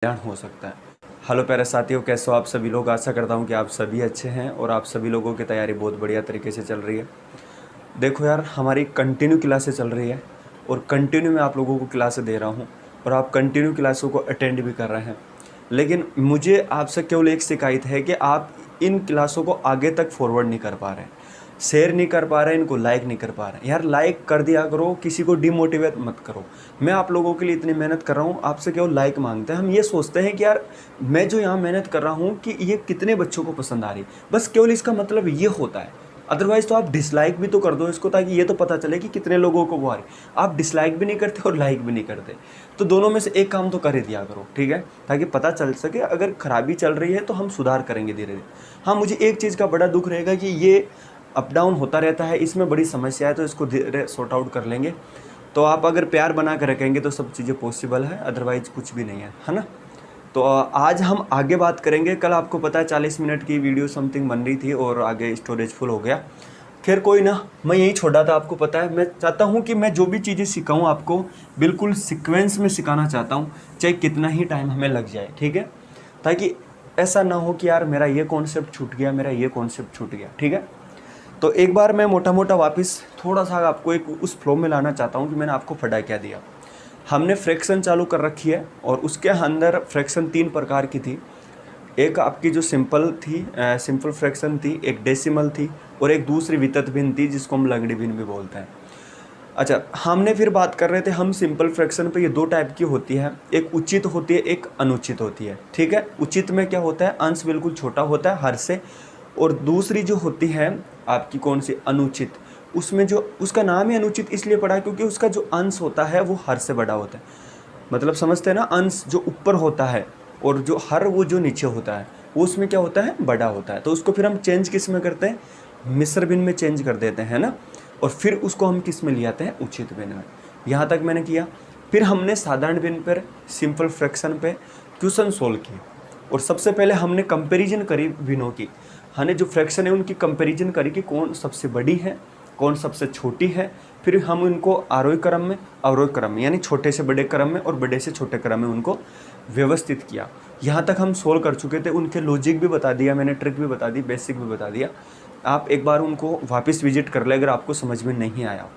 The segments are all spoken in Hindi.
कल्याण हो सकता है। हेलो प्यारे साथियों, कैसे हो आप सभी लोग। आशा करता हूँ कि आप सभी अच्छे हैं और आप सभी लोगों की तैयारी बहुत बढ़िया तरीके से चल रही है। देखो यार, हमारी कंटिन्यू क्लासें चल रही है और कंटिन्यू मैं आप लोगों को क्लासें दे रहा हूँ और आप कंटिन्यू क्लासों को अटेंड भी कर रहे हैं। लेकिन मुझे आपसे केवल एक शिकायत है कि आप इन क्लासों को आगे तक फॉरवर्ड नहीं कर पा रहे हैं, शेयर नहीं कर पा रहे हैं, इनको लाइक नहीं कर पा रहे हैं। यार लाइक कर दिया करो, किसी को डिमोटिवेट मत करो। मैं आप लोगों के लिए इतनी मेहनत कर रहा हूँ, आपसे केवल लाइक मांगते हैं। हम ये सोचते हैं कि यार मैं जो यहाँ मेहनत कर रहा हूँ कि ये कितने बच्चों को पसंद आ रही, बस केवल इसका मतलब ये होता है। अदरवाइज तो आप डिसलाइक भी तो कर दो इसको, ताकि ये तो पता चले कि कितने लोगों को वो आ रही। आप डिसलाइक भी नहीं करते और लाइक भी नहीं करते, तो दोनों में से एक काम तो कर ही दिया करो, ठीक है, ताकि पता चल सके अगर खराबी चल रही है तो हम सुधार करेंगे धीरे धीरे। हाँ, मुझे एक चीज़ का बड़ा दुख रहेगा कि ये अप डाउन होता रहता है, इसमें बड़ी समस्या है, तो इसको धीरे सॉर्ट आउट कर लेंगे। तो आप अगर प्यार बना कर रखेंगे तो सब चीज़ें पॉसिबल है, अदरवाइज कुछ भी नहीं है ना। तो आज हम आगे बात करेंगे। कल आपको पता है 40 मिनट की वीडियो समथिंग बन रही थी और आगे स्टोरेज फुल हो गया। खैर कोई ना, मैं यही छोड़ा था, आपको पता है। मैं चाहता हूँ कि मैं जो भी चीज़ें सिखाऊँ आपको बिल्कुल सीक्वेंस में सिखाना चाहता हूँ, चाहे कितना ही टाइम हमें लग जाए, ठीक है, ताकि ऐसा ना हो कि यार मेरा ये कॉन्सेप्ट छूट गया, मेरा ये कॉन्सेप्ट छूट गया, ठीक है। तो एक बार मैं मोटा मोटा वापस थोड़ा सा आपको एक उस फ्लो में लाना चाहता हूँ कि मैंने आपको पढ़ा क्या दिया। हमने फ्रैक्शन चालू कर रखी है और उसके अंदर फ्रैक्शन 3 प्रकार की थी। एक आपकी जो सिंपल थी, सिंपल फ्रैक्शन थी, एक डेसिमल थी और एक दूसरी वितत भिन्न थी जिसको हम लंगड़ी भिन्न भी बोलते हैं। अच्छा, हमने फिर बात कर रहे थे हम सिंपल फ्रैक्शन पे। ये दो टाइप की होती है, एक उचित होती है, एक अनुचित होती है, ठीक है। उचित में क्या होता है, अंश बिल्कुल छोटा होता है हर से, और दूसरी जो होती है आपकी कौन सी, अनुचित, उसमें जो उसका नाम ही अनुचित इसलिए पड़ा क्योंकि उसका जो अंश होता है वो हर से बड़ा होता है। मतलब समझते हैं ना, अंश जो ऊपर होता है और जो हर वो जो नीचे होता है वो उसमें क्या होता है, बड़ा होता है। तो उसको फिर हम चेंज किस में करते हैं, मिश्र भिन्न में चेंज कर देते हैं ना, और फिर उसको हम किस में ले आते हैं, उचित भिन्न में। यहाँ तक मैंने किया। फिर हमने साधारण भिन्न पर, सिंपल फ्रैक्शन पे क्वेश्चन सोल्व किए और सबसे पहले हमने कंपैरिजन करी भिन्नों की। हमने जो फ्रैक्शन है उनकी कंपैरिजन करी कि कौन सबसे बड़ी है, कौन सबसे छोटी है। फिर हम उनको आरोही क्रम में, अवरोही क्रम में, यानी छोटे से बड़े क्रम में और बड़े से छोटे क्रम में उनको व्यवस्थित किया। यहाँ तक हम सोल्व कर चुके थे। उनके लॉजिक भी बता दिया मैंने, ट्रिक भी बता दी, बेसिक भी बता दिया। आप एक बार उनको वापस विजिट कर ले अगर आपको समझ में नहीं आया।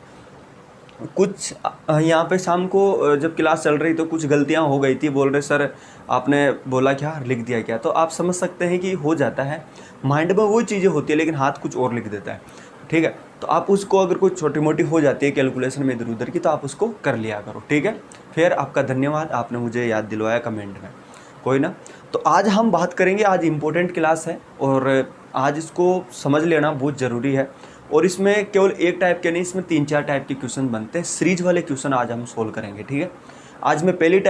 कुछ यहाँ पे शाम को जब क्लास चल रही तो कुछ गलतियाँ हो गई थी। बोल रहे सर आपने बोला क्या, लिख दिया क्या। तो आप समझ सकते हैं कि हो जाता है, माइंड में वो चीज़ें होती है लेकिन हाथ कुछ और लिख देता है, ठीक है। तो आप उसको अगर कुछ छोटी मोटी हो जाती है कैलकुलेशन में इधर उधर की, तो आप उसको कर लिया करो, ठीक है। फिर आपका धन्यवाद, आपने मुझे याद दिलवाया कमेंट में, कोई ना। तो आज हम बात करेंगे, आज इम्पोर्टेंट क्लास है और आज इसको समझ लेना बहुत ज़रूरी है। और इसमें केवल एक टाइप के नहीं, इसमें 3-4 टाइप के क्वेश्चन बनते हैं। सीरीज वाले क्वेश्चन आज हम सोल्व करेंगे, ठीक है। आज मैं पहली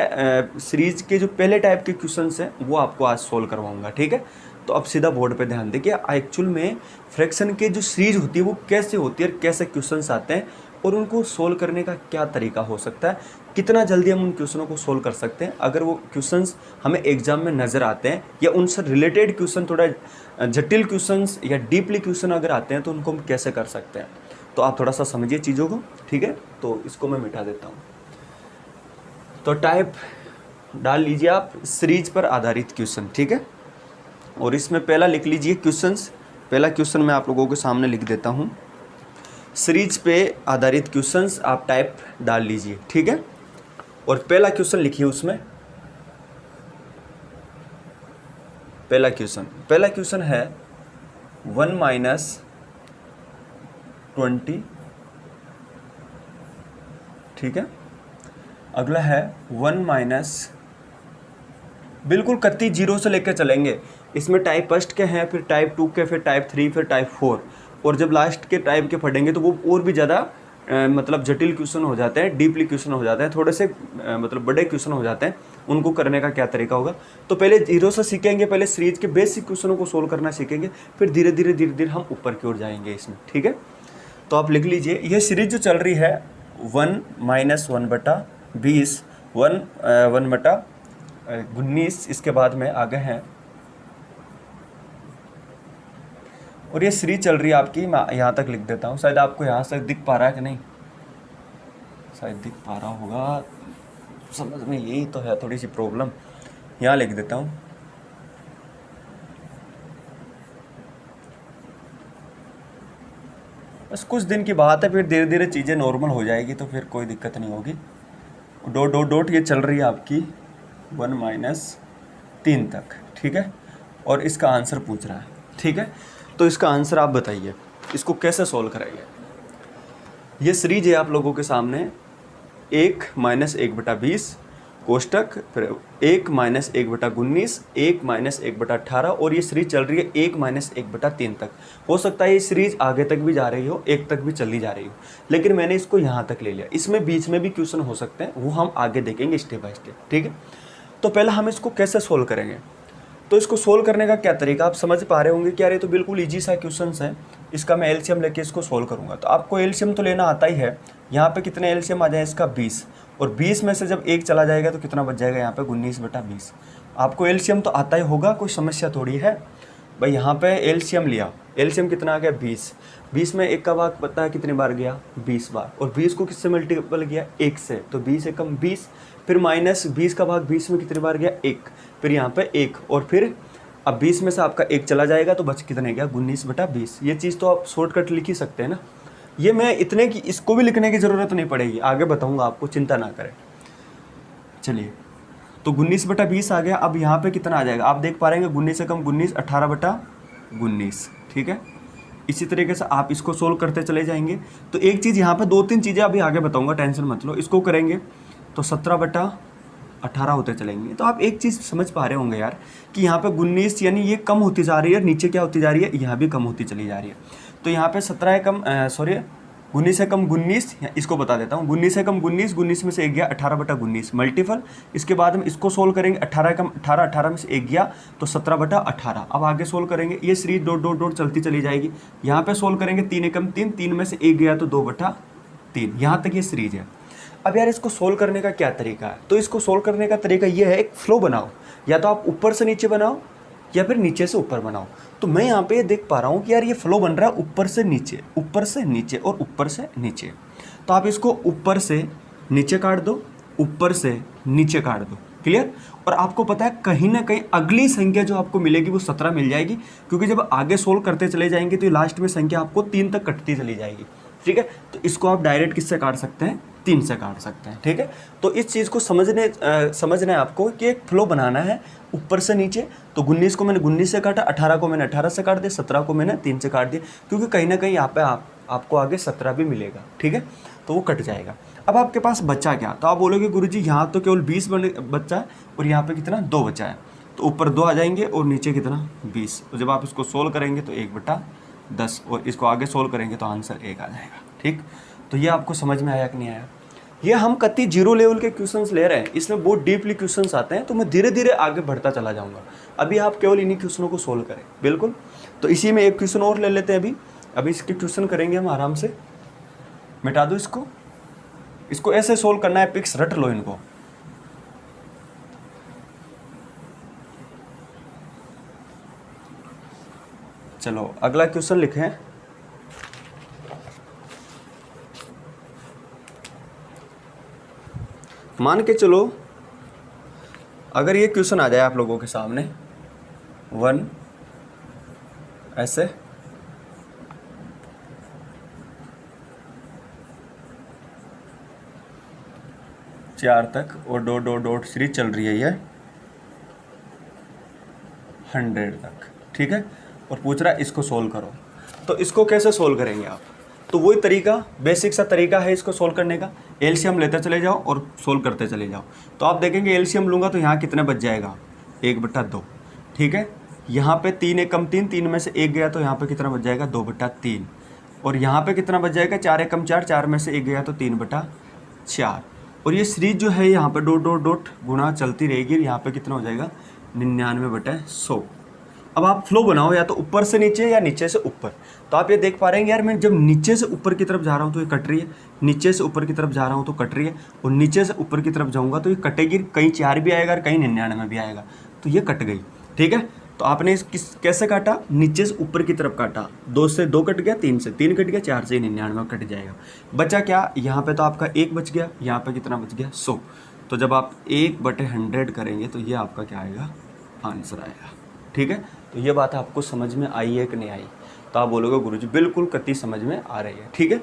सीरीज के जो पहले टाइप के क्वेश्चन हैं वो आपको आज सोल्व करवाऊंगा, ठीक है। तो अब सीधा बोर्ड पे ध्यान देखिए। एक्चुअल में फ्रैक्शन के जो सीरीज होती है वो कैसे होती है और कैसे क्वेश्चंस आते हैं और उनको सोल्व करने का क्या तरीका हो सकता है, कितना जल्दी हम उन क्वेश्चनों को सोल्व कर सकते हैं। अगर वो क्वेश्चंस हमें एग्जाम में नज़र आते हैं या उनसे रिलेटेड क्वेश्चन, थोड़ा जटिल क्वेश्चंस या डीपली क्वेश्चन अगर आते हैं तो उनको हम कैसे कर सकते हैं। तो आप थोड़ा सा समझिए चीज़ों को, ठीक है। तो इसको मैं मिटा देता हूँ। तो टाइप डाल लीजिए आप, सीरीज पर आधारित क्वेश्चन, ठीक है। और इसमें पहला लिख लीजिए क्वेश्चंस। पहला क्वेश्चन मैं आप लोगों के सामने लिख देता हूँ। सीरीज पे आधारित क्वेश्चंस आप टाइप डाल लीजिए, ठीक है। और पहला क्वेश्चन लिखिए उसमें। पहला क्वेश्चन है 1 - 20, ठीक है। अगला है 1 बिल्कुल कत्ती जीरो से लेकर चलेंगे। इसमें टाइप फर्स्ट के हैं, फिर टाइप 2 के, फिर टाइप 3, फिर टाइप 4, और जब लास्ट के टाइप के पढ़ेंगे तो वो और भी ज़्यादा मतलब जटिल क्वेश्चन हो जाते हैं, डीपली क्वेश्चन हो जाते हैं, थोड़े से मतलब बड़े क्वेश्चन हो जाते हैं। उनको करने का क्या तरीका होगा, तो पहले जीरो से सीखेंगे, पहले सीरीज के बेसिक क्वेश्चनों को सोल्व करना सीखेंगे, फिर धीरे धीरे हम ऊपर की ओर जाएंगे इसमें, ठीक है। तो आप लिख लीजिए, ये सीरीज जो चल रही है 1 - 1/20, 1/19, इसके बाद में आगे हैं। और ये सीरीज चल रही है आपकी, मैं यहाँ तक लिख देता हूँ। शायद आपको यहाँ से दिख पा रहा है कि नहीं, शायद दिख पा रहा होगा, समझ में यही तो है थोड़ी सी प्रॉब्लम। यहाँ लिख देता हूँ। बस कुछ दिन की बात है, फिर धीरे धीरे चीज़ें नॉर्मल हो जाएगी, तो फिर कोई दिक्कत नहीं होगी। डॉट डॉट डॉट ये चल रही है आपकी 1 - 3 तक, ठीक है। और इसका आंसर पूछ रहा है, ठीक है। तो इसका आंसर आप बताइए, इसको कैसे सोल्व करेंगे। ये सीरीज है आप लोगों के सामने, 1 - 1/20 कोष्टक, फिर 1 - 1/19, 1 - 1/18, और ये सीरीज चल रही है 1 - 1/3 तक। हो सकता है ये सीरीज आगे तक भी जा रही हो, 1 तक भी चली जा रही हो, लेकिन मैंने इसको यहाँ तक ले लिया। इसमें बीच में भी क्वेश्चन हो सकते हैं, वो हम आगे देखेंगे स्टेप बाय स्टेप, ठीक है। तो पहले हम इसको कैसे सोल्व करेंगे। तो इसको सोल्व करने का क्या तरीका, आप समझ पा रहे होंगे कि यार ये तो बिल्कुल ईजी सा क्वेश्चन है, इसका मैं एलसीएम लेके इसको सोल्व करूंगा। तो आपको एलसीएम तो लेना आता ही है। यहाँ पे कितने एलसीएम आ जाए इसका 20, और 20 में से जब 1 चला जाएगा तो कितना बच जाएगा यहाँ पे 19/20। आपको एलसीएम तो आता ही होगा, कोई समस्या थोड़ी है भाई। यहाँ पे एलसीएम लिया, एलसीएम कितना आ गया 20, 20 में 1 का भाग पता है कितनी बार गया 20 बार, और 20 को किससे मल्टीपल किया 1 से, तो 20 एकम 20, फिर माइनस 20 का भाग 20 में कितनी बार गया 1, फिर यहाँ पे 1, और फिर अब 20 में से आपका 1 चला जाएगा तो बच कितने गया 19/20। ये चीज़ तो आप शॉर्टकट लिख ही सकते हैं ना। ये मैं इतने की इसको भी लिखने की ज़रूरत नहीं पड़ेगी, आगे बताऊंगा आपको, चिंता ना करें। चलिए, तो 19/20 आ गया। अब यहाँ पे कितना आ जाएगा, आप देख पा रहे हैं 19 से कम 19, 18/19, ठीक है। इसी तरीके से आप इसको सोल्व करते चले जाएंगे। तो एक चीज़ यहाँ पे 2-3 चीज़ें अभी आगे बताऊंगा, टेंशन मत लो। इसको करेंगे तो 17/18 होते चलेंगे। तो आप एक चीज़ समझ पा रहे होंगे यार कि यहाँ पे 19 यानी ये कम होती जा रही है, नीचे क्या होती जा रही है, यहाँ भी कम होती चली जा रही है। तो यहाँ पे 19 से कम 19, इसको बता देता हूँ। 19 से कम 19, 19 में से 1 गया 18/19 मल्टीपल। इसके बाद हम इसको सोल्व करेंगे, 18 कम 18, 18 में से 1 गया तो 17/18। अब आगे सोल्व करेंगे, ये सीरीज डॉट डॉट डॉट चलती चली जाएगी। यहाँ पे सोल्व करेंगे 3 एकम 3, 3 में से 1 गया तो 2/3। यहाँ तक ये सीरीज है। अब यार इसको सोल्व करने का क्या तरीका है, तो इसको सोल्व करने का तरीका ये है, एक फ्लो बनाओ, या तो आप ऊपर से नीचे बनाओ या फिर नीचे से ऊपर बनाओ। तो मैं यहाँ पे देख पा रहा हूँ कि यार ये फ्लो बन रहा है ऊपर से नीचे, ऊपर से नीचे और ऊपर से नीचे। तो आप इसको ऊपर से नीचे काट दो, ऊपर से नीचे काट दो, क्लियर। और आपको पता है कहीं ना कहीं अगली संख्या जो आपको मिलेगी वो 17 मिल जाएगी, क्योंकि जब आगे सोल्व करते चले जाएंगे तो लास्ट में संख्या आपको 3 तक कटती चली जाएगी, ठीक है। तो इसको आप डायरेक्ट किससे काट सकते हैं, 3 से काट सकते हैं, ठीक है। तो इस चीज़ को समझना है आपको कि एक फ्लो बनाना है ऊपर से नीचे। तो 19 को मैंने 19 से काटा, 18 को मैंने 18 से काट दिया, 17 को मैंने 3 से काट दिया, क्योंकि कहीं ना कहीं यहाँ पे आपको आगे 17 भी मिलेगा, ठीक है। तो वो कट जाएगा। अब आपके पास बच्चा क्या, तो आप बोलोगे गुरुजी यहाँ तो केवल 20 बच्चा है और यहाँ पे कितना 2 बचा है, तो ऊपर 2 आ जाएंगे और नीचे कितना 20। और जब आप इसको सोल्व करेंगे तो 1/10, और इसको आगे सोल्व करेंगे तो आंसर 1 आ जाएगा, ठीक। तो ये आपको समझ में आया कि नहीं आया। ये हम कति 0 लेवल के क्वेश्चंस ले रहे हैं, इसमें बहुत डीपली क्वेश्चंस आते हैं, तो मैं धीरे धीरे आगे बढ़ता चला जाऊंगा। अभी आप केवल इन्हीं क्वेश्चनों को सोल्व करें, बिल्कुल। तो इसी में एक क्वेश्चन और ले लेते हैं अभी इसके क्वेश्चन करेंगे हम आराम से। मिटा दो इसको ऐसे सोल्व करना है, पिक्स रट लो इनको। चलो अगला क्वेश्चन लिखें। मान के चलो अगर ये क्वेश्चन आ जाए आप लोगों के सामने 1 ऐसे, चार तक और डॉट डॉट डॉट सीरीज चल रही है ये 100 तक, ठीक है। और पूछ रहा है इसको सोल्व करो। तो इसको कैसे सोल्व करेंगे आप, तो वही तरीका, बेसिक सा तरीका है इसको सोल्व करने का। एलसीएम लेते चले जाओ और सोल्व करते चले जाओ। तो आप देखेंगे एलसीएम लूँगा तो यहाँ कितने बच जाएगा 1/2, ठीक है। यहाँ पे 3 एकम 3, 3 में से 1 गया तो यहाँ पे कितना बच जाएगा 2/3, और यहाँ पे कितना बच जाएगा 4 एकम 4, 4 में से 1 गया तो 3/4। और ये सीरीज जो है यहाँ पे डॉट डॉट डॉट गुणा चलती रहेगी, यहाँ पे कितना हो जाएगा 99/100। अब आप फ्लो बनाओ, या तो ऊपर से नीचे या नीचे से ऊपर। तो आप ये देख पा रहे हैं यार मैं जब नीचे से ऊपर की तरफ जा रहा हूँ तो ये कट रही है, नीचे से ऊपर की तरफ जा रहा हूँ तो कट रही है, और नीचे से ऊपर की तरफ जाऊँगा तो ये कटेगी, कहीं 4 भी आएगा और कहीं 99 भी आएगा, तो ये कट गई, ठीक है। तो आपने कैसे काटा, नीचे से ऊपर की तरफ काटा, 2 से 2 कट गया, 3 से 3 कट गया, 4 से 99 कट जाएगा। बचा क्या, यहाँ पे तो आपका 1 बच गया, यहाँ पे कितना बच गया 100। तो जब आप 1/100 करेंगे तो ये आपका क्या आएगा, आंसर आएगा। ठीक है, तो ये बात आपको समझ में आई है कि नहीं आई? तो आप बोलोगे गुरुजी बिल्कुल कति समझ में आ रही है। ठीक है,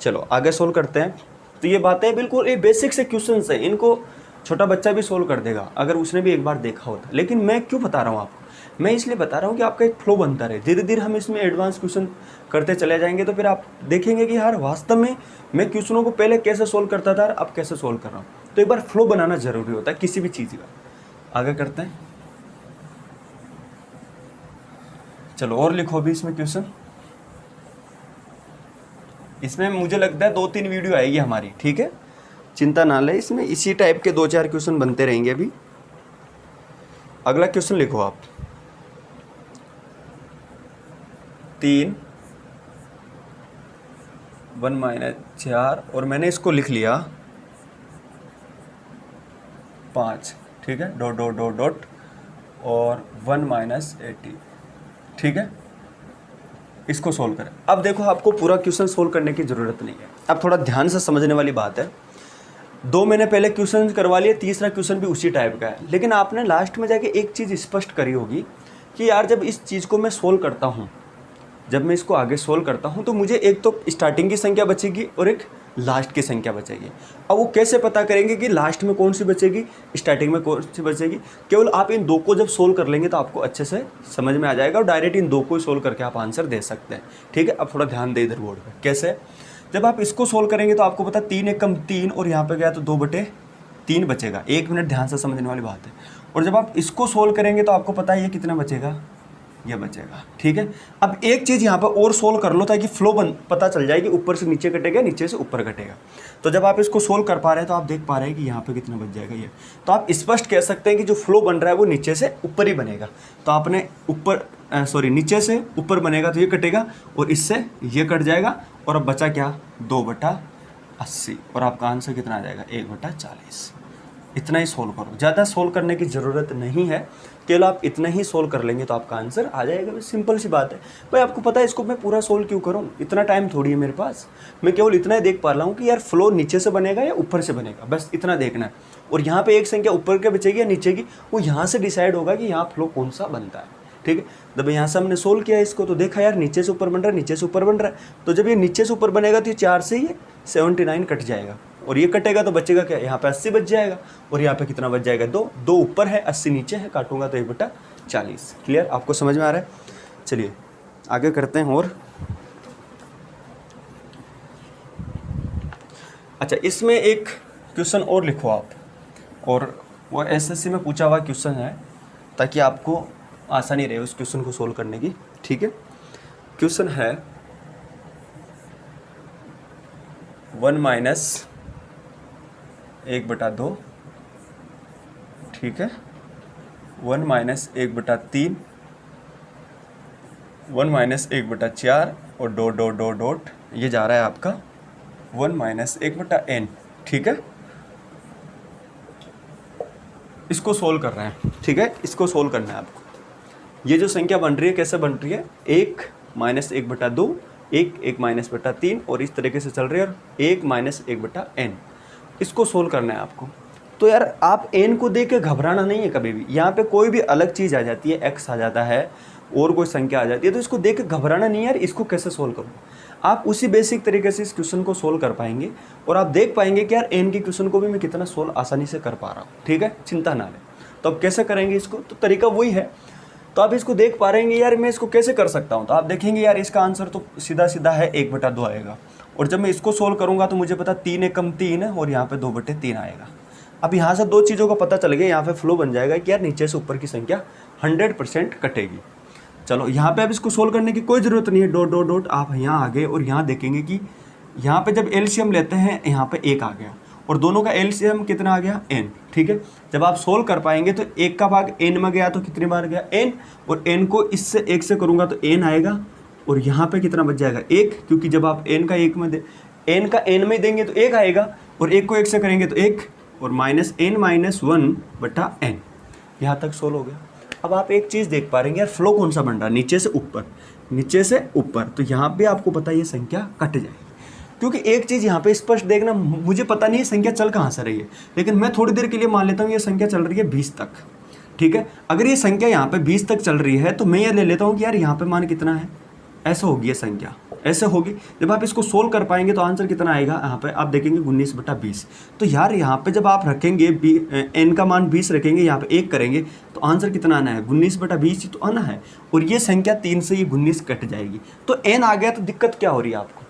चलो आगे सोल्व करते हैं। तो ये बातें बिल्कुल ये बेसिक से क्वेश्चन है, इनको छोटा बच्चा भी सोल्व कर देगा अगर उसने भी एक बार देखा होता। लेकिन मैं क्यों बता रहा हूँ आपको? मैं इसलिए बता रहा हूँ कि आपका एक फ्लो बनता रहे। धीरे धीरे हम इसमें एडवांस क्वेश्चन करते चले जाएंगे तो फिर आप देखेंगे कि यार वास्तव में मैं क्वेश्चनों को पहले कैसे सोल्व करता था, अब कैसे सोल्व कर रहा हूँ। तो एक बार फ्लो बनाना जरूरी होता है किसी भी चीज़ का। आगे करते हैं, चलो और लिखो भी इसमें क्वेश्चन। इसमें मुझे लगता है 2-3 वीडियो आएगी हमारी। ठीक है, चिंता ना ले, इसमें इसी टाइप के 2-4 क्वेश्चन बनते रहेंगे। अभी अगला क्वेश्चन लिखो आप। 3 1 - 4 और मैंने इसको लिख लिया 5। ठीक है, डॉट डॉट डॉट डॉट और 1 - 80। ठीक है, इसको सोल्व करें। अब देखो आपको पूरा क्वेश्चन सोल्व करने की ज़रूरत नहीं है, अब थोड़ा ध्यान से समझने वाली बात है। 2 मैंने पहले क्वेश्चन करवा लिए, तीसरा क्वेश्चन भी उसी टाइप का है। लेकिन आपने लास्ट में जाके एक चीज़ स्पष्ट करी होगी कि यार जब इस चीज़ को मैं सोल्व करता हूँ, जब मैं इसको आगे सोल्व करता हूँ तो मुझे एक तो स्टार्टिंग की संख्या बचेगी और एक लास्ट की संख्या बचेगी। अब वो कैसे पता करेंगे कि लास्ट में कौन सी बचेगी, स्टार्टिंग में कौन सी बचेगी? केवल आप इन 2 को जब सोल्व कर लेंगे तो आपको अच्छे से समझ में आ जाएगा और डायरेक्ट इन 2 को ही सोल्व करके आप आंसर दे सकते हैं। ठीक है, अब थोड़ा ध्यान दे इधर बोर्ड पर। कैसे? जब आप इसको सोल्व करेंगे तो आपको पता 3 × 3 और यहाँ पे गया तो 2/3 बचेगा। 1 मिनट ध्यान से समझने वाली बात है। और जब आप इसको सोल्व करेंगे तो आपको पता है ये कितना बचेगा, ये बचेगा। ठीक है, अब एक चीज़ यहाँ पर और सोल्व कर लो ताकि फ्लो पता चल जाए कि ऊपर से नीचे कटेगा, नीचे से ऊपर कटेगा। तो जब आप इसको सोल्व कर पा रहे हैं तो आप देख पा रहे हैं कि यहाँ पे कितना बच जाएगा ये। तो आप स्पष्ट कह सकते हैं कि जो फ्लो बन रहा है वो नीचे से ऊपर ही बनेगा। तो आपने नीचे से ऊपर बनेगा तो ये कटेगा और इससे ये कट जाएगा और अब बचा क्या, 2/80 और आपका आंसर कितना आ जाएगा, 1/40। इतना ही सोल्व करो, ज़्यादा सोल्व करने की ज़रूरत नहीं है। केवल आप इतना ही सोल्व कर लेंगे तो आपका आंसर आ जाएगा। सिंपल सी बात है भाई। आपको पता है इसको मैं पूरा सोल्व क्यों करूँ, इतना टाइम थोड़ी है मेरे पास। मैं केवल इतना ही देख पा रहा हूँ कि यार फ्लो नीचे से बनेगा या ऊपर से बनेगा, बस इतना देखना है। और यहाँ पे एक संख्या ऊपर के बचेगी या नीचे की, वो यहाँ से डिसाइड होगा कि यहाँ फ्लो कौन सा बनता है। ठीक है, जब यहाँ से हमने सोल्व किया इसको तो देखा यार नीचे से ऊपर बन रहा है, नीचे से ऊपर बन रहा है। तो जब ये नीचे से ऊपर बनेगा तो ये 4 से ये 79 कट जाएगा और ये कटेगा तो बचेगा क्या, यहाँ पे 80 बच जाएगा और यहाँ पे कितना बच जाएगा, 2 ऊपर है 80 नीचे है, काटूंगा तो 1/40। क्लियर, आपको समझ में आ रहा है? चलिए आगे करते हैं। और अच्छा, इसमें एक क्वेश्चन और लिखो आप, और वो एसएससी में पूछा हुआ क्वेश्चन है ताकि आपको आसानी रहे उस क्वेश्चन को सोल्व करने की। ठीक है, क्वेश्चन है 1 - 1/2। ठीक है, 1 - 1/3, 1 - 1/4 और डॉट डॉट डॉट डॉट ये जा रहा है आपका 1 - 1/n। ठीक है, इसको सोल्व कर रहे हैं। ठीक है, इसको सोल्व करना है आपको। ये जो संख्या बन रही है कैसे बन रही है, 1 - 1/2, 1 - 1/3 और इस तरीके से चल रही है, और 1 - 1/n। इसको सोल्व करना है आपको। तो यार आप n को देख के घबराना नहीं है कभी भी। यहाँ पे कोई भी अलग चीज़ आ जाती है, x आ जाता है और कोई संख्या आ जाती है, तो इसको देख के घबराना नहीं है यार इसको कैसे सोल्व करूँ। आप उसी बेसिक तरीके से इस क्वेश्चन को सोल्व कर पाएंगे और आप देख पाएंगे कि यार n के क्वेश्चन को भी मैं कितना सोल्व आसानी से कर पा रहा हूँ। ठीक है, चिंता ना लें। तो अब कैसे करेंगे इसको, तो तरीका वही है। तो आप इसको देख पा रहे हैं यार मैं इसको कैसे कर सकता हूँ। तो आप देखेंगे यार इसका आंसर तो सीधा सीधा है 1/2 आएगा। और जब मैं इसको सोल्व करूँगा तो मुझे पता 3 × 3 है और यहाँ पे 2/3 आएगा। अब यहाँ से 2 चीज़ों का पता चल गया, यहाँ पे फ्लो बन जाएगा कि यार नीचे से ऊपर की संख्या 100% कटेगी। चलो यहाँ पे अब इसको सोल्व करने की कोई ज़रूरत नहीं है, डॉट डॉट डॉट आप यहाँ आ गए और यहाँ देखेंगे कि यहाँ पे जब एलसीएम लेते हैं यहाँ पे 1 आ गया और दोनों का एलसीएम कितना आ गया, n। ठीक है, जब आप सोल्व कर पाएंगे तो 1 का भाग n में गया तो कितनी बार गया, n, और n को इससे 1 से करूँगा तो n आएगा और यहाँ पे कितना बच जाएगा, 1, क्योंकि जब आप n का 1 में n का n में देंगे तो 1 आएगा और 1 को 1 से करेंगे तो 1 और -n-1/n। यहाँ तक सोल्व हो गया। अब आप एक चीज़ देख पा रहे हैं यार फ्लो कौन सा बन रहा है, नीचे से ऊपर, नीचे से ऊपर। तो यहाँ पे आपको पता है ये संख्या कट जाएगी। क्योंकि एक चीज़ यहाँ पे स्पष्ट देखना, मुझे पता नहीं है संख्या चल कहाँ से रही है, लेकिन मैं थोड़ी देर के लिए मान लेता हूँ ये संख्या चल रही है 20 तक, ठीक है। अगर ये संख्या यहाँ पे 20 तक चल रही है तो मैं ये ले लेता हूँ कि यार यहाँ पे मान कितना है, ऐसे होगी ये संख्या, ऐसे होगी। जब आप इसको सोल्व कर पाएंगे तो आंसर कितना आएगा, यहाँ पे आप देखेंगे 19/20। तो यार यहाँ पे जब आप रखेंगे n का मान 20 रखेंगे, यहाँ पे 1 करेंगे तो आंसर कितना आना है, 19/20 ही तो आना है। और ये संख्या 3 से ये 19 कट जाएगी, तो n आ गया। तो दिक्कत क्या हो रही है आपको,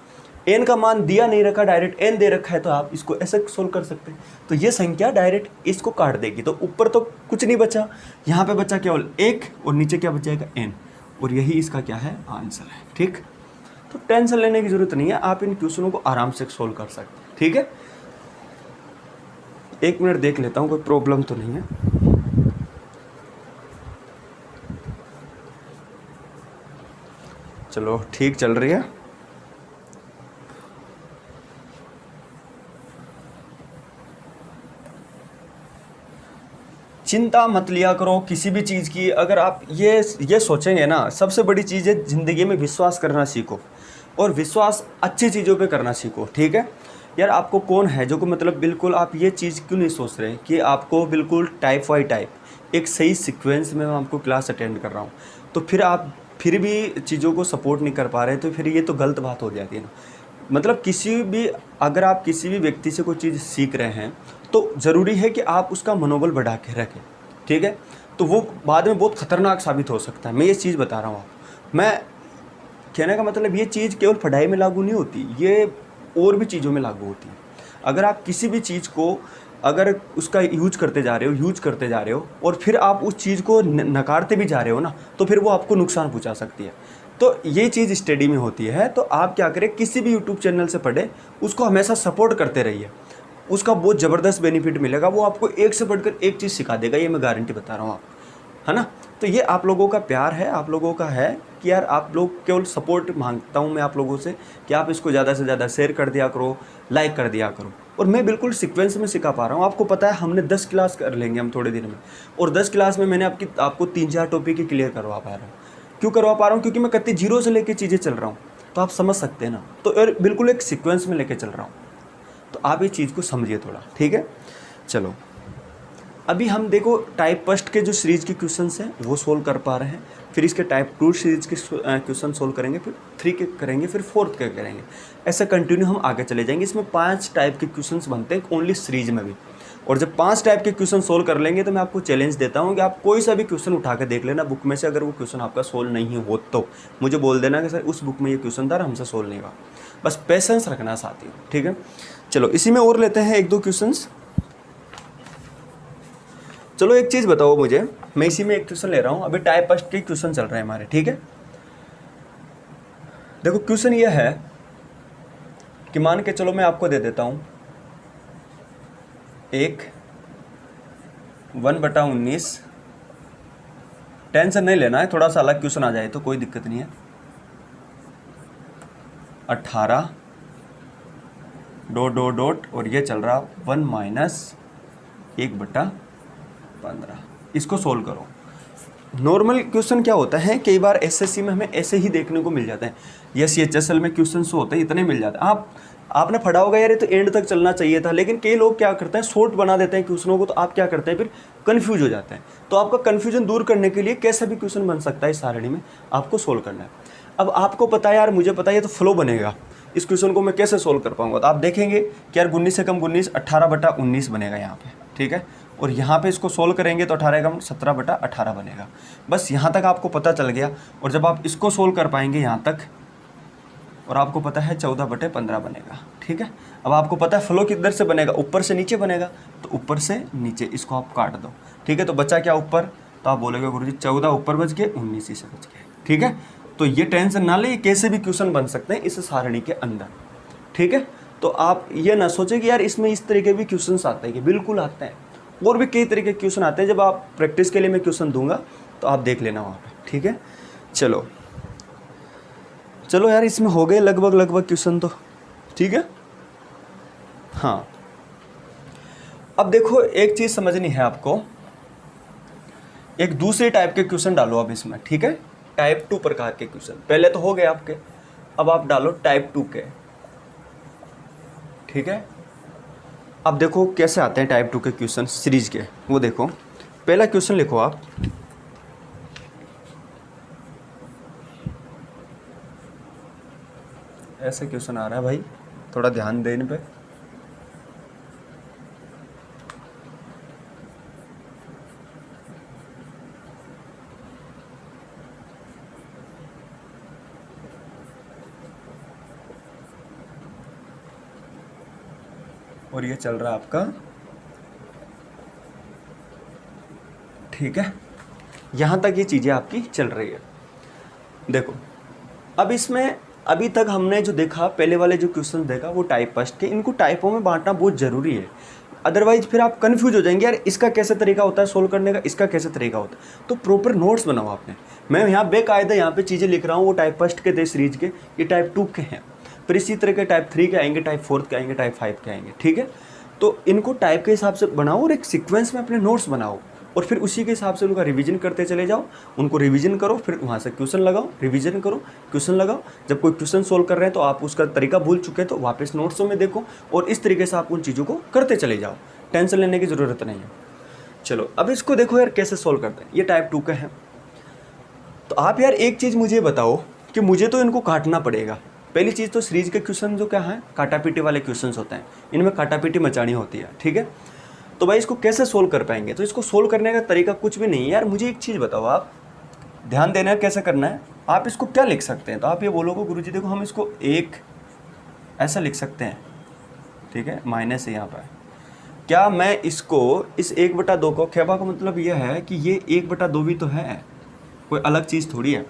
n का मान दिया नहीं रखा, डायरेक्ट n दे रखा है, तो आप इसको ऐसे सोल्व कर सकते हैं। तो ये संख्या डायरेक्ट इसको काट देगी, तो ऊपर तो कुछ नहीं बचा, यहाँ पे बचा केवल 1 और नीचे क्या बचेगा n, और यही इसका क्या है, आंसर है। ठीक, तो टेंशन लेने की जरूरत नहीं है, आप इन क्वेश्चनों को आराम से सोल्व कर सकते हैं। ठीक है, 1 मिनट देख लेता हूँ कोई प्रॉब्लम तो नहीं है। चलो ठीक चल रही है। चिंता मत लिया करो किसी भी चीज़ की। अगर आप ये सोचेंगे ना, सबसे बड़ी चीज़ है ज़िंदगी में विश्वास करना सीखो, और विश्वास अच्छी चीज़ों पे करना सीखो। ठीक है यार, आपको कौन है जो को मतलब बिल्कुल आप ये चीज़ क्यों नहीं सोच रहे कि आपको बिल्कुल टाइप बाई टाइप एक सही सीक्वेंस में मैं आपको क्लास अटेंड कर रहा हूँ, तो फिर आप फिर भी चीज़ों को सपोर्ट नहीं कर पा रहे, तो फिर ये तो गलत बात हो जाती है ना। मतलब अगर आप किसी भी व्यक्ति से कोई चीज़ सीख रहे हैं तो ज़रूरी है कि आप उसका मनोबल बढ़ा के रखें। ठीक है, तो वो बाद में बहुत ख़तरनाक साबित हो सकता है। मैं ये चीज़ बता रहा हूँ आपको। मैं कहने का मतलब ये चीज़ केवल पढ़ाई में लागू नहीं होती, ये और भी चीज़ों में लागू होती है। अगर आप किसी भी चीज़ को अगर उसका यूज करते जा रहे हो और फिर आप उस चीज़ को नकारते भी जा रहे हो ना, तो फिर वो आपको नुकसान पहुँचा सकती है। तो ये चीज़ स्टडी में होती है। तो आप क्या करें, किसी भी यूट्यूब चैनल से पढ़े, उसको हमेशा सपोर्ट करते रहिए, उसका बहुत ज़बरदस्त बेनिफिट मिलेगा। वो आपको एक से बढ़कर एक चीज़ सिखा देगा, ये मैं गारंटी बता रहा हूँ आपको, है ना। तो ये आप लोगों का प्यार है, आप लोगों का है कि यार आप लोग केवल सपोर्ट मांगता हूँ मैं आप लोगों से कि आप इसको ज़्यादा से ज़्यादा शेयर कर दिया करो, लाइक कर दिया करो। और मैं बिल्कुल सीक्वेंस में सिखा पा रहा हूँ। आपको पता है हमने 10 क्लास कर लेंगे हम थोड़े दिन में, और 10 क्लास में मैंने आपको 3-4 टॉपिक ही क्लियर करवा पा रहा हूँ। क्यों करवा पा रहा हूँ, क्योंकि मैं कत्ती जीरो से लेके चीज़ें चल रहा हूँ, तो आप समझ सकते हैं ना। तो यार बिल्कुल एक सीक्वेंस में लेके चल रहा हूँ, तो आप ये चीज़ को समझिए थोड़ा। ठीक है, चलो अभी हम देखो टाइप फर्स्ट के जो सीरीज़ के क्वेश्चंस हैं वो सोल्व कर पा रहे हैं, फिर इसके टाइप 2 सीरीज़ के क्वेश्चन सोल्व करेंगे, फिर 3 के करेंगे, फिर 4th के करेंगे। ऐसा कंटिन्यू हम आगे चले जाएंगे। इसमें 5 टाइप के क्वेश्चंस बनते हैं ओनली सीरीज में भी, और जब 5 टाइप के क्वेश्चन सोल्व कर लेंगे तो मैं आपको चैलेंज देता हूँ कि आप कोई सा भी क्वेश्चन उठा के देख लेना बुक में से। अगर वो क्वेश्चन आपका सोल्व नहीं हो तो मुझे बोल देना कि सर उस बुक में ये क्वेश्चन था, हमसे सोल्व नहीं हुआ। बस पेशेंस रखना साथी, ठीक है। चलो इसी में और लेते हैं 1-2 क्वेश्चंस। चलो एक चीज़ बताओ मुझे, मैं इसी में एक क्वेश्चन ले रहा हूँ, अभी टाइप फर्स्ट के क्वेश्चन चल रहे हैं हमारे। ठीक है, देखो क्वेश्चन ये है कि मान के चलो मैं आपको दे देता हूँ एक 1/19, टेंशन नहीं लेना है, थोड़ा सा अलग क्वेश्चन आ जाए तो कोई दिक्कत नहीं है, 18 ... और ये चल रहा 1 - 1/15। इसको सोल्व करो। नॉर्मल क्वेश्चन क्या होता है, कई बार एसएससी में हमें ऐसे ही देखने को मिल जाते हैं, या सीएचएसएल में क्वेश्चन होते हैं इतने मिल जाते हैं। आपने पढ़ा होगा यार ये तो एंड तक चलना चाहिए था, लेकिन कई लोग क्या करते हैं शॉर्ट बना देते हैं क्वेश्चनों को, तो आप क्या करते हैं फिर कंफ्यूज हो जाते हैं। तो आपका कंफ्यूजन दूर करने के लिए कैसा भी क्वेश्चन बन सकता है इस सारणी में, आपको सोल्व करना है। अब आपको पता है यार, मुझे पता है ये तो फ्लो बनेगा, इस क्वेश्चन को मैं कैसे सोल्व कर पाऊंगा। तो आप देखेंगे कि यार 19 से कम 19, 18/19 बनेगा यहाँ पे, ठीक है। और यहाँ पे इसको सोल्व करेंगे तो 18 कम 17/18 बनेगा। बस यहाँ तक आपको पता चल गया। और जब आप इसको सोल्व कर पाएंगे यहाँ तक, और आपको पता है 14/15 बनेगा, ठीक है। अब आपको पता है फ्लो किधर से बनेगा, ऊपर से नीचे बनेगा, तो ऊपर से नीचे इसको आप काट दो, ठीक है। तो बचा क्या ऊपर, तो आप बोलोगे गुरुजी 14 ऊपर बच गए, 19 से बच गए, ठीक है। तो ये टेंशन ना ले, कैसे भी क्वेश्चन बन सकते हैं इस सारणी के अंदर, ठीक है। तो आप ये ना सोचें कि यार इसमें इस तरह के भी क्वेश्चन आते हैं, कि बिल्कुल आते हैं, और भी कई तरह के क्वेश्चन आते हैं। जब आप प्रैक्टिस के लिए मैं क्वेश्चन दूंगा तो आप देख लेना वहाँ पे, ठीक है। चलो यार इसमें हो गए लगभग क्वेश्चन तो, ठीक है। हाँ, अब देखो एक चीज़ समझनी है आपको, एक दूसरे टाइप के क्वेश्चन डालो अब इसमें, ठीक है। टाइप 2 प्रकार के क्वेश्चन पहले तो हो गए आपके, अब आप डालो टाइप 2 के। ठीक है। अब देखो कैसे आते हैं टाइप 2 के क्वेश्चन सीरीज के, वो देखो। पहला क्वेश्चन लिखो आप, ऐसे क्वेश्चन आ रहा है भाई, थोड़ा ध्यान देने पे। और ये चल रहा है आपका, ठीक है, यहाँ तक ये चीज़ें आपकी चल रही है। देखो अब इसमें अभी तक हमने जो देखा, पहले वाले जो क्वेश्चन देखा वो टाइप फर्स्ट के, इनको टाइपों में बांटना बहुत ज़रूरी है, अदरवाइज फिर आप कंफ्यूज हो जाएंगे, यार इसका कैसे तरीका होता है सोल्व करने का, इसका कैसे तरीका होता है। तो प्रॉपर नोट्स बनाओ आपने। मैं यहाँ बेकायदा यहाँ पे चीज़ें लिख रहा हूँ, वो टाइप फर्स्ट के थे सीरीज के, ये टाइप 2 के हैं, फिर इसी तरह के टाइप 3 के आएंगे, टाइप 4 के आएंगे, टाइप 5 के आएंगे, ठीक है। तो इनको टाइप के हिसाब से बनाओ और एक सीक्वेंस में अपने नोट्स बनाओ, और फिर उसी के हिसाब से उनका रिवीजन करते चले जाओ, उनको रिवीजन करो, फिर वहाँ से क्वेश्चन लगाओ, रिवीजन करो, क्वेश्चन लगाओ। जब कोई क्वेश्चन सोल्व कर रहे हैं तो आप उसका तरीका भूल चुके हैं तो वापस नोट्सों में देखो, और इस तरीके से आप उन चीज़ों को करते चले जाओ, टेंशन लेने की ज़रूरत नहीं है। चलो अब इसको देखो यार कैसे सोल्व करते हैं। ये टाइप 2 का है, तो आप यार एक चीज़ मुझे बताओ कि मुझे तो इनको काटना पड़ेगा। पहली चीज़ तो सीरीज के क्वेश्चन जो क्या है, काटापीटी वाले क्वेश्चन होते हैं, इनमें काटापीटी मचानी होती है, ठीक है। तो भाई इसको कैसे सोल्व कर पाएंगे, तो इसको सोल्व करने का तरीका कुछ भी नहीं है यार। मुझे एक चीज़ बताओ, आप ध्यान देना है कैसे करना है। आप इसको क्या लिख सकते हैं, तो आप ये बोलोगे गुरुजी देखो हम इसको एक ऐसा लिख सकते हैं, ठीक है, माइनस है यहाँ पर। क्या मैं इसको इस 1/2 को, खेबा का मतलब यह है कि ये 1/2 भी तो है, कोई अलग चीज़ थोड़ी है,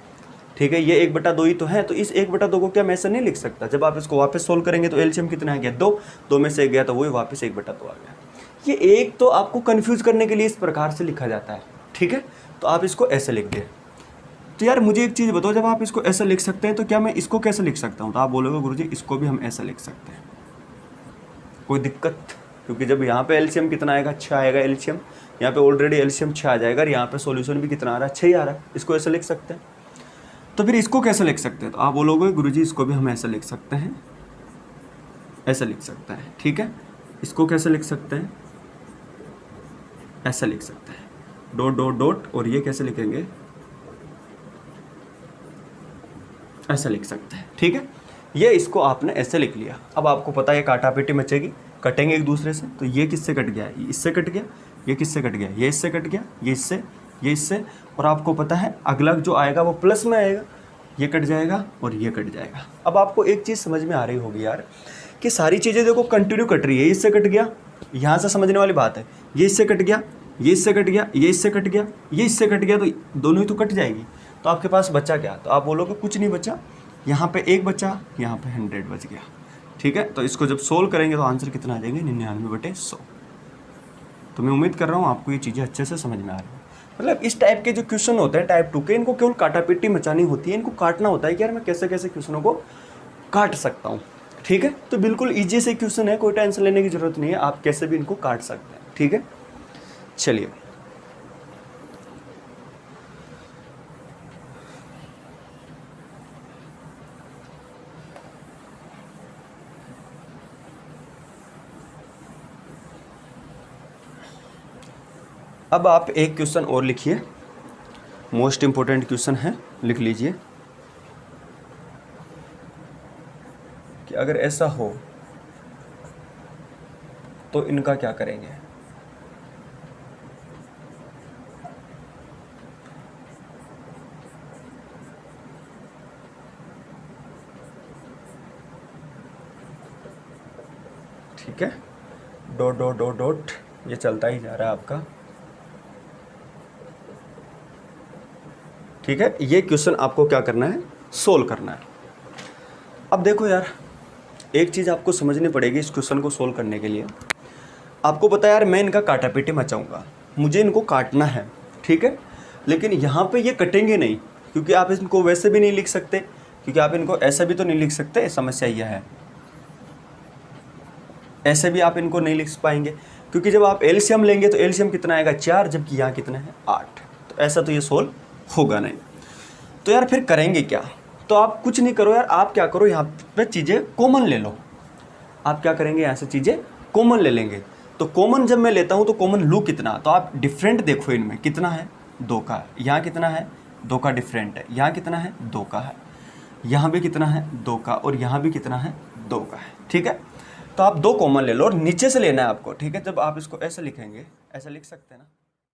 ठीक है, ये 1/2 ही तो है। तो इस 1/2 को क्या मैं ऐसा नहीं लिख सकता। जब आप इसको वापस सोल्व करेंगे तो एलसीएम कितना आ गया, 2 में से 1 गया तो वही वापस 1/2 आ गया। ये एक तो आपको कंफ्यूज करने के लिए इस प्रकार से लिखा जाता है, ठीक है। तो आप इसको ऐसे लिख दें। तो यार मुझे एक चीज़ बताओ, जब आप इसको ऐसे लिख सकते हैं तो क्या मैं इसको कैसे लिख सकता हूँ, तो आप बोलोगे गुरुजी इसको भी हम ऐसा लिख सकते हैं, कोई दिक्कत, क्योंकि जब यहाँ पे एलसीएम कितना आएगा, 6 आएगा एलसीएम, यहाँ पे ऑलरेडी एलसीएम 6 आ जाएगा, और यहाँ पे सॉल्यूशन भी कितना आ रहा है, 6 ही आ रहा है, इसको ऐसे लिख सकते हैं। तो फिर इसको कैसे लिख सकते हैं, तो आप बोलोगे गुरुजी इसको भी हम ऐसे लिख सकते हैं, ऐसे लिख सकते हैं, ठीक है। इसको कैसे लिख सकते हैं, ऐसा लिख सकते हैं, डॉट डॉट डॉट, और ये कैसे लिखेंगे, ऐसा लिख सकते हैं, ठीक है। ये इसको आपने ऐसे लिख लिया। अब आपको पता है काटापीटी मचेगी, कटेंगे एक दूसरे से, तो ये किससे कट गया, ये इससे कट गया, ये किससे कट गया, ये इससे कट गया, ये इससे, ये इससे, और आपको पता है अगला जो आएगा वो प्लस में आएगा, ये कट जाएगा और ये कट जाएगा। अब आपको एक चीज़ समझ में आ रही होगी यार कि सारी चीज़ें देखो कंटिन्यू कट रही है, इससे कट गया, यहाँ से समझने वाली बात है, ये इससे कट गया, ये इससे कट गया, ये इससे कट गया, ये इससे कट गया, तो दोनों ही तो कट जाएगी। तो आपके पास बचा क्या, तो आप बोलोगे कुछ नहीं बचा, यहाँ पे 1 बचा, यहाँ पे 100 बच गया, ठीक है। तो इसको जब सोल्व करेंगे तो आंसर कितना आ जाएंगे, 99/100। तो मैं उम्मीद कर रहा हूँ आपको ये चीज़ें अच्छे से समझ में आ रही हैं। मतलब इस टाइप के जो क्वेश्चन होते हैं टाइप 2 के, इनको केवल काटापीटी मचानी होती है, इनको काटना होता है कि यार मैं कैसे कैसे क्वेश्चनों को काट सकता हूँ, ठीक है। तो बिल्कुल ईजी से क्वेश्चन है, कोई टेंशन लेने की जरूरत नहीं है, आप कैसे भी इनको काट सकते हैं, ठीक है। चलिए अब आप एक क्वेश्चन और लिखिए, मोस्ट इम्पोर्टेंट क्वेश्चन है, लिख लीजिए कि अगर ऐसा हो तो इनका क्या करेंगे। ठीक है, डॉट डॉट डॉट डॉट, ये चलता ही जा रहा है आपका, ठीक है। ये क्वेश्चन आपको क्या करना है, सोल्व करना है। अब देखो यार एक चीज़ आपको समझनी पड़ेगी इस क्वेश्चन को सोल्व करने के लिए। आपको पता है यार मैं इनका काटापीटी मचाऊंगा, मुझे इनको काटना है, ठीक है। लेकिन यहाँ पे ये कटेंगे नहीं, क्योंकि आप इनको वैसे भी नहीं लिख सकते, क्योंकि आप इनको ऐसा भी तो नहीं लिख सकते, समस्या यह है। ऐसे भी आप इनको नहीं लिख पाएंगे, क्योंकि जब आप एलसीएम लेंगे तो एलसीएम कितना आएगा, 4, जबकि यहाँ कितना है, 8। तो ऐसा तो ये सोल्व होगा नहीं। तो यार फिर करेंगे क्या, तो आप कुछ नहीं करो यार, आप क्या करो, यहाँ पे चीज़ें कॉमन ले लो। आप क्या करेंगे, यहाँ से चीज़ें कॉमन ले लेंगे। तो कॉमन जब मैं लेता हूँ तो कॉमन लूँ कितना, तो आप डिफरेंट देखो इनमें कितना है, 2 का। यहाँ कितना है, 2 का डिफरेंट है। यहाँ कितना है, 2 का है। यहाँ भी कितना है, 2 का। और यहाँ भी कितना है, 2 का है। ठीक है, तो आप 2 कॉमन ले लो और नीचे से लेना है आपको। ठीक है, जब आप इसको ऐसे लिखेंगे, ऐसे लिख सकते हैं ना।